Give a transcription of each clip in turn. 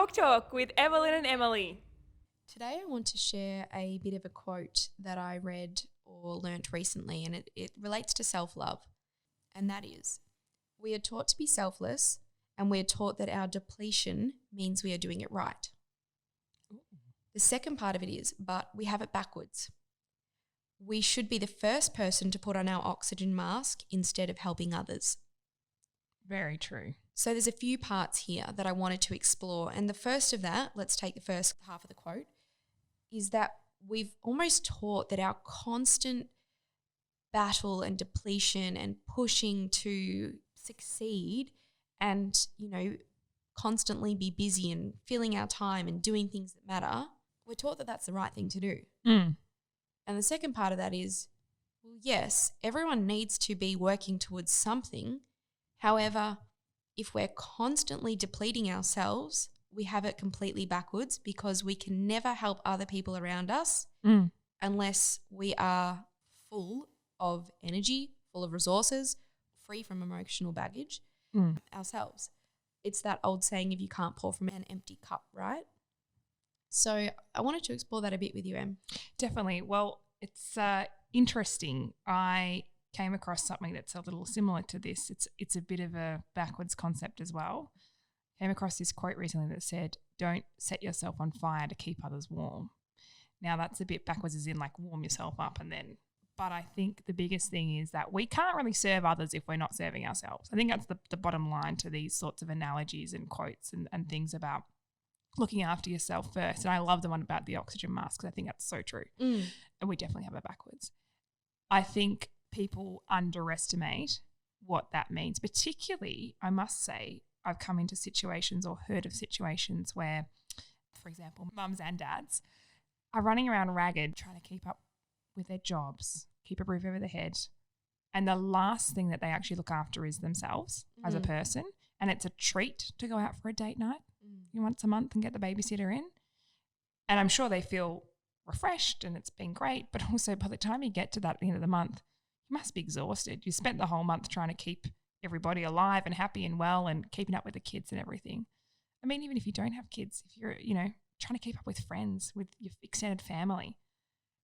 Talk with Evelyn and Emily. Today I want to share a bit of a quote that I read or learnt recently, and it relates to self-love. And that is, we are taught to be selfless, and we are taught that our depletion means we are doing it right. Ooh. The second part of it is, but we have it backwards. We should be the first person to put on our oxygen mask instead of helping others. Very true. So there's a few parts here that I wanted to explore. And the first of that, let's take the first half of the quote, is that we've almost taught that our constant battle and depletion and pushing to succeed and, constantly be busy and filling our time and doing things that matter, we're taught that that's the right thing to do. Mm. And the second part of that is, well, yes, everyone needs to be working towards something. However, if we're constantly depleting ourselves, we have it completely backwards because we can never help other people around us unless we are full of energy, full of resources, free from emotional baggage ourselves. It's that old saying, if you can't pour from an empty cup, right? So I wanted to explore that a bit with you, Em. Definitely. Well, it's interesting. I came across something that's a little similar to this. It's a bit of a backwards concept as well. Came across this quote recently that said, "Don't set yourself on fire to keep others warm." Now that's a bit backwards, as in like warm yourself up and then. But I think the biggest thing is that we can't really serve others if we're not serving ourselves. I think that's the bottom line to these sorts of analogies and quotes and things about looking after yourself first. And I love the one about the oxygen mask because I think that's so true. And we definitely have it backwards. I think people underestimate what that means. Particularly, I must say, I've come into situations or heard of situations where, for example, mums and dads are running around ragged trying to keep up with their jobs, keep a roof over their head. And the last thing that they actually look after is themselves as a person. And it's a treat to go out for a date night once a month and get the babysitter in. And I'm sure they feel refreshed and it's been great. But also by the time you get to that at the end of the month, you must be exhausted. You spent the whole month trying to keep everybody alive and happy and well and keeping up with the kids and everything. I mean, even if you don't have kids, if you're, trying to keep up with friends, with your extended family,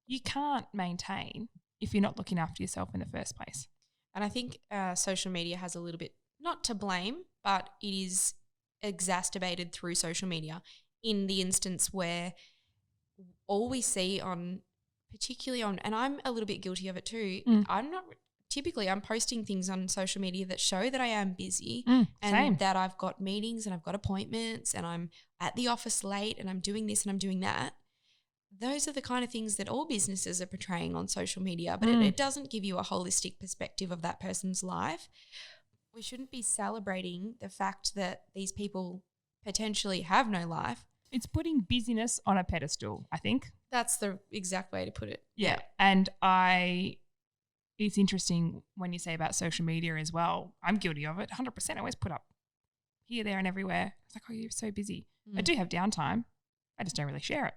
you can't maintain if you're not looking after yourself in the first place. And I think social media has a little bit, not to blame, but it is exacerbated through social media in the instance where all we see particularly on, and I'm a little bit guilty of it too. I'm posting things on social media that show that I am busy and that I've got meetings and I've got appointments and I'm at the office late and I'm doing this and I'm doing that. Those are the kind of things that all businesses are portraying on social media, but it doesn't give you a holistic perspective of that person's life. We shouldn't be celebrating the fact that these people potentially have no life. It's putting busyness on a pedestal, I think. That's the exact way to put it. Yeah. And it's interesting when you say about social media as well. I'm guilty of it. 100%. I always put up here, there and everywhere. It's like, oh, you're so busy. I do have downtime. I just don't really share it.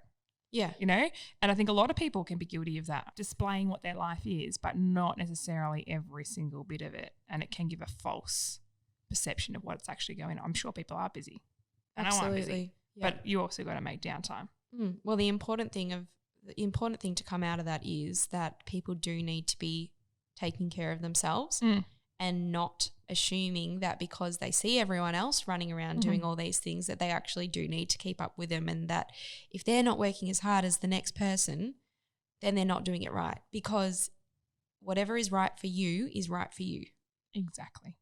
Yeah. And I think a lot of people can be guilty of that, displaying what their life is, but not necessarily every single bit of it. And it can give a false perception of what's actually going on. I'm sure people are busy. And Absolutely. I am busy. Yeah. But you also got to make downtime. Well, the important thing to come out of that is that people do need to be taking care of themselves and not assuming that because they see everyone else running around doing all these things that they actually do need to keep up with them, and that if they're not working as hard as the next person, then they're not doing it right, because whatever is right for you is right for you. Exactly.